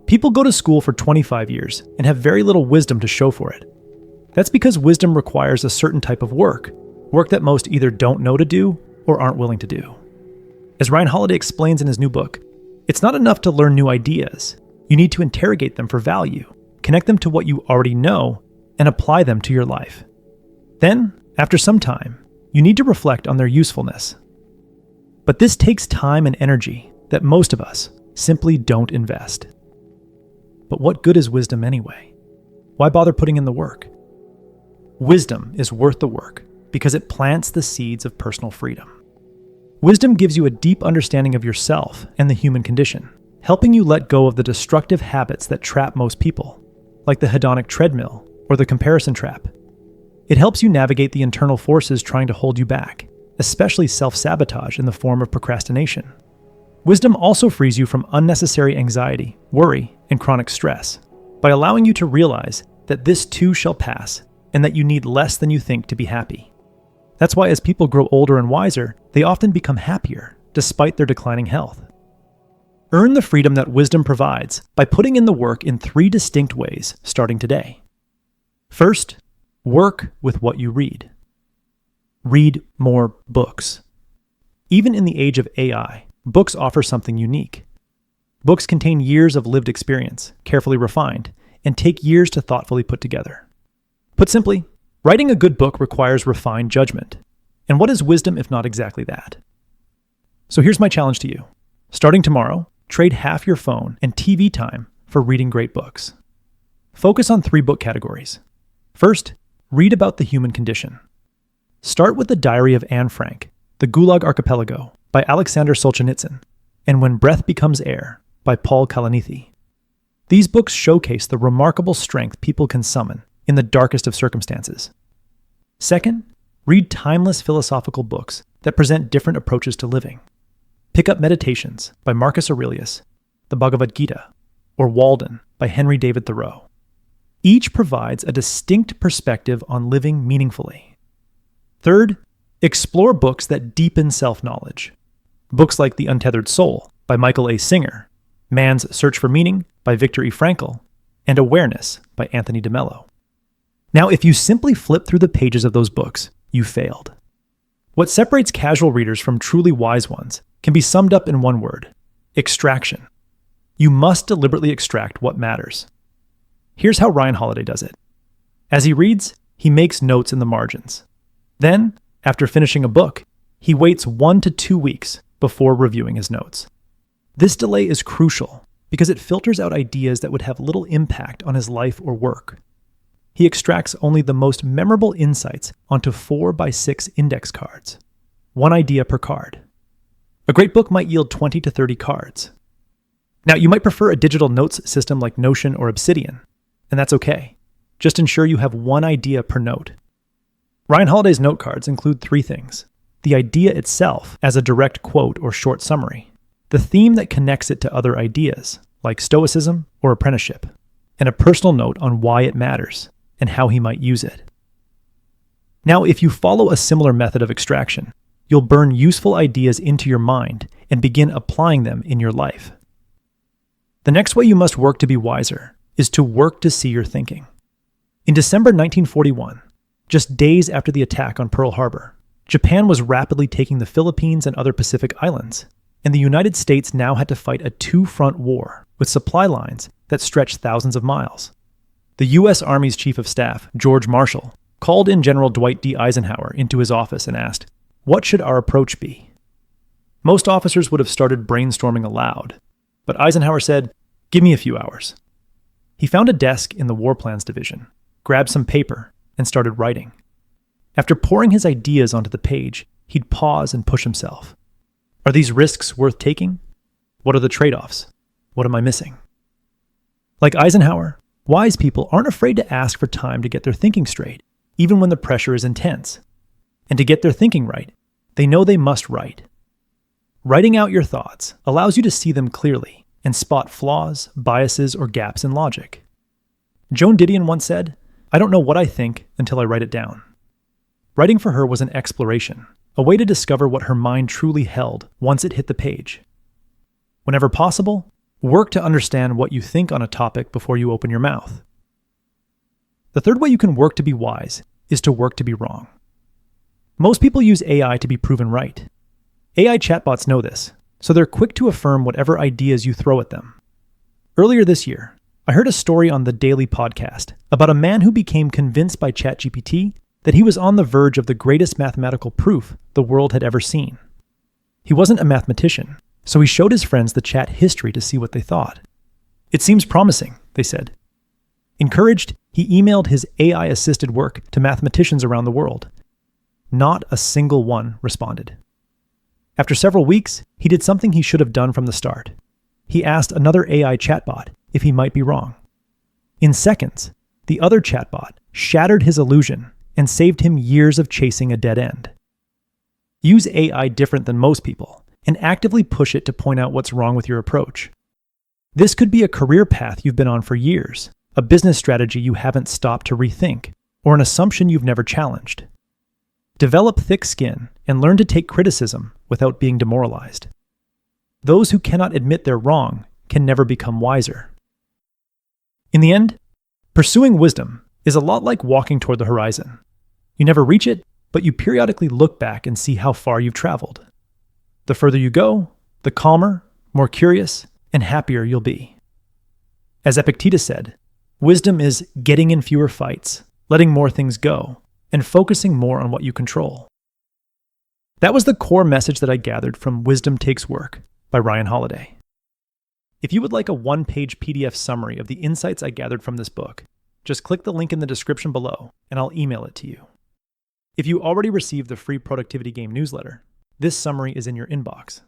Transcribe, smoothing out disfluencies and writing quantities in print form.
People go to school for 25 years and have very little wisdom to show for it. That's because wisdom requires a certain type of work that most either don't know to do or aren't willing to do. As Ryan Holiday explains in his new book, it's not enough to learn new ideas. You need to interrogate them for value, connect them to what you already know, and apply them to your life. Then, after some time, you need to reflect on their usefulness. But this takes time and energy that most of us simply don't invest. But what good is wisdom anyway? Why bother putting in the work? Wisdom is worth the work because it plants the seeds of personal freedom. Wisdom gives you a deep understanding of yourself and the human condition, helping you let go of the destructive habits that trap most people, like the hedonic treadmill or the comparison trap. It helps you navigate the internal forces trying to hold you back, especially self-sabotage in the form of procrastination. Wisdom also frees you from unnecessary anxiety, worry, and chronic stress by allowing you to realize that this too shall pass and that you need less than you think to be happy. That's why as people grow older and wiser, they often become happier despite their declining health. Earn the freedom that wisdom provides by putting in the work in 3 distinct ways starting today. First, work with what you read. Read more books. Even in the age of AI, books offer something unique. Books contain years of lived experience, carefully refined, and take years to thoughtfully put together. Put simply, writing a good book requires refined judgment. And what is wisdom if not exactly that? So here's my challenge to you. Starting tomorrow, trade half your phone and TV time for reading great books. Focus on 3 book categories. First, read about the human condition. Start with The Diary of Anne Frank, The Gulag Archipelago by Alexander Solzhenitsyn, and When Breath Becomes Air by Paul Kalanithi. These books showcase the remarkable strength people can summon in the darkest of circumstances. Second, read timeless philosophical books that present different approaches to living. Pick up Meditations by Marcus Aurelius, the Bhagavad Gita, or Walden by Henry David Thoreau. Each provides a distinct perspective on living meaningfully. Third, explore books that deepen self-knowledge. Books like The Untethered Soul by Michael A. Singer, Man's Search for Meaning by Viktor E. Frankl, and Awareness by Anthony DeMello. Now, if you simply flip through the pages of those books, you failed. What separates casual readers from truly wise ones can be summed up in one word: extraction. You must deliberately extract what matters. Here's how Ryan Holiday does it. As he reads, he makes notes in the margins. Then, after finishing a book, he waits 1 to 2 weeks before reviewing his notes. This delay is crucial because it filters out ideas that would have little impact on his life or work. He extracts only the most memorable insights onto 4x6 index cards, 1 idea per card. A great book might yield 20 to 30 cards. Now, you might prefer a digital notes system like Notion or Obsidian, and that's okay. Just ensure you have 1 idea per note. Ryan Holiday's note cards include 3 things: the idea itself as a direct quote or short summary, the theme that connects it to other ideas, like Stoicism or apprenticeship, and a personal note on why it matters and how he might use it. Now, if you follow a similar method of extraction, you'll burn useful ideas into your mind and begin applying them in your life. The next way you must work to be wiser is to work to see your thinking. In December 1941, just days after the attack on Pearl Harbor, Japan was rapidly taking the Philippines and other Pacific islands, and the United States now had to fight a 2-front war with supply lines that stretched thousands of miles. The U.S. Army's Chief of Staff, George Marshall, called in General Dwight D. Eisenhower into his office and asked, "What should our approach be?" Most officers would have started brainstorming aloud, but Eisenhower said, "Give me a few hours." He found a desk in the War Plans Division, grabbed some paper, and started writing. After pouring his ideas onto the page, he'd pause and push himself. Are these risks worth taking? What are the trade-offs? What am I missing? Like Eisenhower, wise people aren't afraid to ask for time to get their thinking straight, even when the pressure is intense. And to get their thinking right, they know they must write. Writing out your thoughts allows you to see them clearly and spot flaws, biases, or gaps in logic. Joan Didion once said, "I don't know what I think until I write it down." Writing for her was an exploration, a way to discover what her mind truly held once it hit the page. Whenever possible, Work to understand what you think on a topic before you open your mouth. The third way you can work to be wise is to work to be wrong. Most people use AI to be proven right. AI chatbots know this, so they're quick to affirm whatever ideas you throw at them. Earlier this year, I heard a story on the Daily Podcast about a man who became convinced by ChatGPT that he was on the verge of the greatest mathematical proof the world had ever seen. He wasn't a mathematician, so he showed his friends the chat history to see what they thought. "It seems promising," they said. Encouraged, he emailed his AI-assisted work to mathematicians around the world. Not a single one responded. After several weeks, he did something he should have done from the start. He asked another AI chatbot if he might be wrong. In seconds, the other chatbot shattered his illusion and saved him years of chasing a dead end. Use AI different than most people and actively push it to point out what's wrong with your approach. This could be a career path you've been on for years, a business strategy you haven't stopped to rethink, or an assumption you've never challenged. Develop thick skin and learn to take criticism without being demoralized. Those who cannot admit they're wrong can never become wiser. In the end, pursuing wisdom is a lot like walking toward the horizon. You never reach it, but you periodically look back and see how far you've traveled. The further you go, the calmer, more curious, and happier you'll be. As Epictetus said, wisdom is getting in fewer fights, letting more things go, and focusing more on what you control. That was the core message that I gathered from Wisdom Takes Work by Ryan Holiday. If you would like a one-page PDF summary of the insights I gathered from this book, just click the link in the description below and I'll email it to you. If you already received the free Productivity Game newsletter, this summary is in your inbox.